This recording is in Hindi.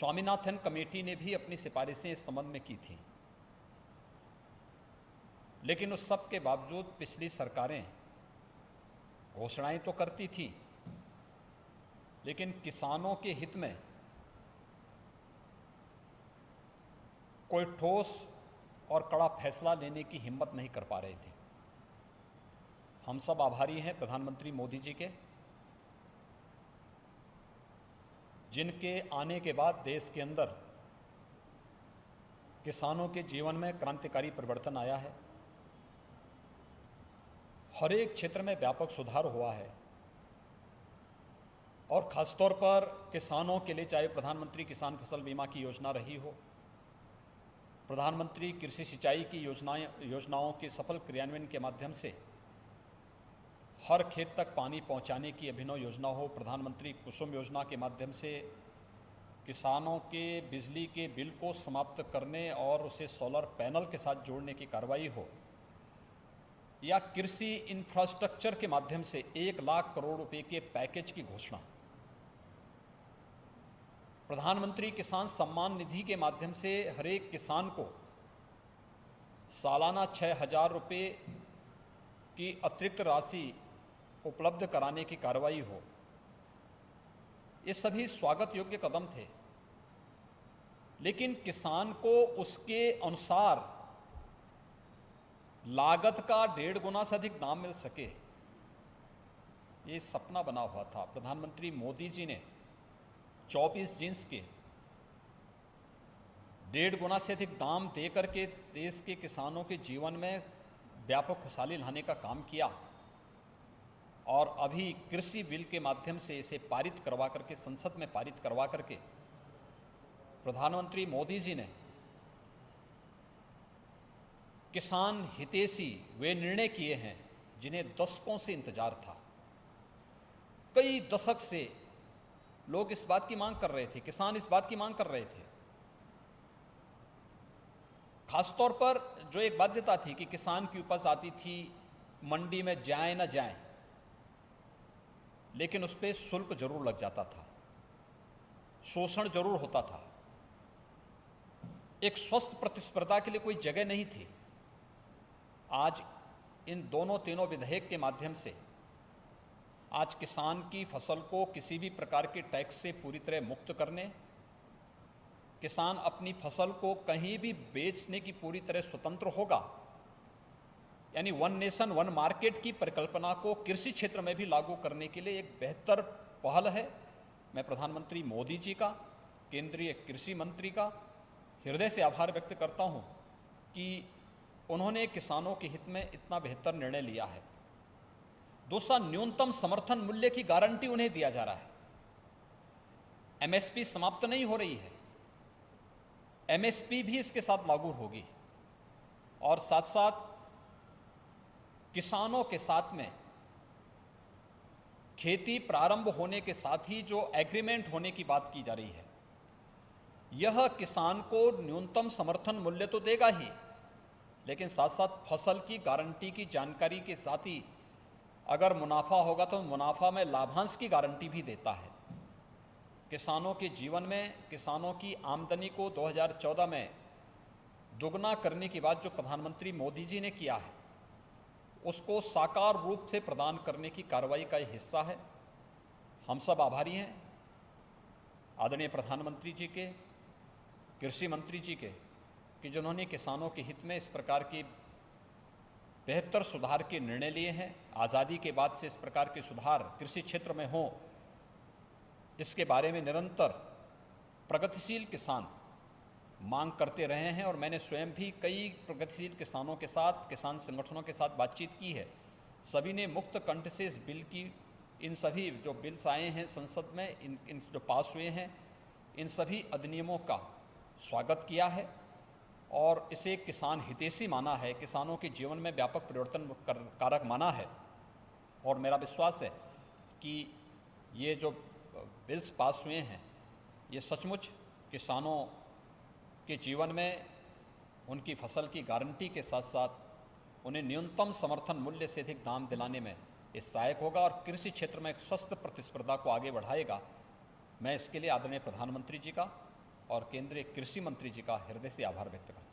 स्वामीनाथन कमेटी ने भी अपनी सिफारिशें इस संबंध में की थी, लेकिन उस सब के बावजूद पिछली सरकारें घोषणाएं तो करती थी, लेकिन किसानों के हित में कोई ठोस और कड़ा फैसला लेने की हिम्मत नहीं कर पा रहे थे। हम सब आभारी हैं प्रधानमंत्री मोदी जी के, जिनके आने के बाद देश के अंदर किसानों के जीवन में क्रांतिकारी परिवर्तन आया है। हर एक क्षेत्र में व्यापक सुधार हुआ है और खासतौर पर किसानों के लिए, चाहे प्रधानमंत्री किसान फसल बीमा की योजना रही हो, प्रधानमंत्री कृषि सिंचाई की योजनाओं के सफल क्रियान्वयन के माध्यम से हर खेत तक पानी पहुंचाने की अभिनव योजना हो, प्रधानमंत्री कुसुम योजना के माध्यम से किसानों के बिजली के बिल को समाप्त करने और उसे सोलर पैनल के साथ जोड़ने की कार्रवाई हो, या कृषि इंफ्रास्ट्रक्चर के माध्यम से 1 लाख करोड़ रुपए के पैकेज की घोषणा, प्रधानमंत्री किसान सम्मान निधि के माध्यम से हर एक किसान को सालाना 6,000 रुपये की अतिरिक्त राशि उपलब्ध कराने की कार्रवाई हो, ये सभी स्वागत योग्य कदम थे। लेकिन किसान को उसके अनुसार लागत का 1.5 गुना से अधिक दाम मिल सके, ये सपना बना हुआ था। प्रधानमंत्री मोदी जी ने 24 जींस के 1.5 गुना से अधिक दाम देकर के देश के किसानों के जीवन में व्यापक खुशहाली लाने का काम किया और अभी कृषि बिल के माध्यम से इसे पारित करवा करके, संसद में पारित करवा करके प्रधानमंत्री मोदी जी ने किसान हितैषी वे निर्णय किए हैं जिन्हें दशकों से इंतजार था। कई दशक से लोग इस बात की मांग कर रहे थे, किसान इस बात की मांग कर रहे थे। खासतौर पर जो एक बाध्यता थी कि किसान की उपज आती थी, मंडी में जाए ना जाए, लेकिन उस पर शुल्क जरूर लग जाता था, शोषण जरूर होता था, एक स्वस्थ प्रतिस्पर्धा के लिए कोई जगह नहीं थी। आज इन दोनों तीनों विधेयक के माध्यम से आज किसान की फसल को किसी भी प्रकार के टैक्स से पूरी तरह मुक्त करने, किसान अपनी फसल को कहीं भी बेचने की पूरी तरह स्वतंत्र होगा, यानी 1 नेशन 1 मार्केट की परिकल्पना को कृषि क्षेत्र में भी लागू करने के लिए एक बेहतर पहल है। मैं प्रधानमंत्री मोदी जी का, केंद्रीय कृषि मंत्री का हृदय से आभार व्यक्त करता हूं कि उन्होंने किसानों के हित में इतना बेहतर निर्णय लिया है। दूसरा, न्यूनतम समर्थन मूल्य की गारंटी उन्हें दिया जा रहा है। एमएसपी समाप्त नहीं हो रही है, एमएसपी भी इसके साथ लागू होगी और साथ साथ किसानों के साथ में खेती प्रारंभ होने के साथ ही जो एग्रीमेंट होने की बात की जा रही है, यह किसान को न्यूनतम समर्थन मूल्य तो देगा ही, लेकिन साथ साथ फसल की गारंटी की जानकारी के साथ ही अगर मुनाफा होगा तो मुनाफा में लाभांश की गारंटी भी देता है। किसानों के जीवन में, किसानों की आमदनी को 2014 में दुगना करने की बात जो प्रधानमंत्री मोदी जी ने किया है, उसको साकार रूप से प्रदान करने की कार्रवाई का यह हिस्सा है। हम सब आभारी हैं आदरणीय प्रधानमंत्री जी के, कृषि मंत्री जी के, कि जिन्होंने किसानों के हित में इस प्रकार के बेहतर सुधार के निर्णय लिए हैं। आज़ादी के बाद से इस प्रकार के सुधार कृषि क्षेत्र में हों, इसके बारे में निरंतर प्रगतिशील किसान मांग करते रहे हैं और मैंने स्वयं भी कई प्रगतिशील किसानों के साथ, किसान संगठनों के साथ बातचीत की है। सभी ने मुक्त कंठ से इस बिल की, इन सभी जो बिल्स आए हैं संसद में, इन जो पास हुए हैं, इन सभी अधिनियमों का स्वागत किया है और इसे किसान हितैषी माना है, किसानों के जीवन में व्यापक परिवर्तन कारक माना है। और मेरा विश्वास है कि ये जो बिल्स पास हुए हैं, ये सचमुच किसानों के जीवन में उनकी फसल की गारंटी के साथ साथ उन्हें न्यूनतम समर्थन मूल्य से अधिक दाम दिलाने में ये सहायक होगा और कृषि क्षेत्र में एक स्वस्थ प्रतिस्पर्धा को आगे बढ़ाएगा। मैं इसके लिए आदरणीय प्रधानमंत्री जी का, और केंद्रीय कृषि मंत्री जी का हृदय से आभार व्यक्त करता हूं।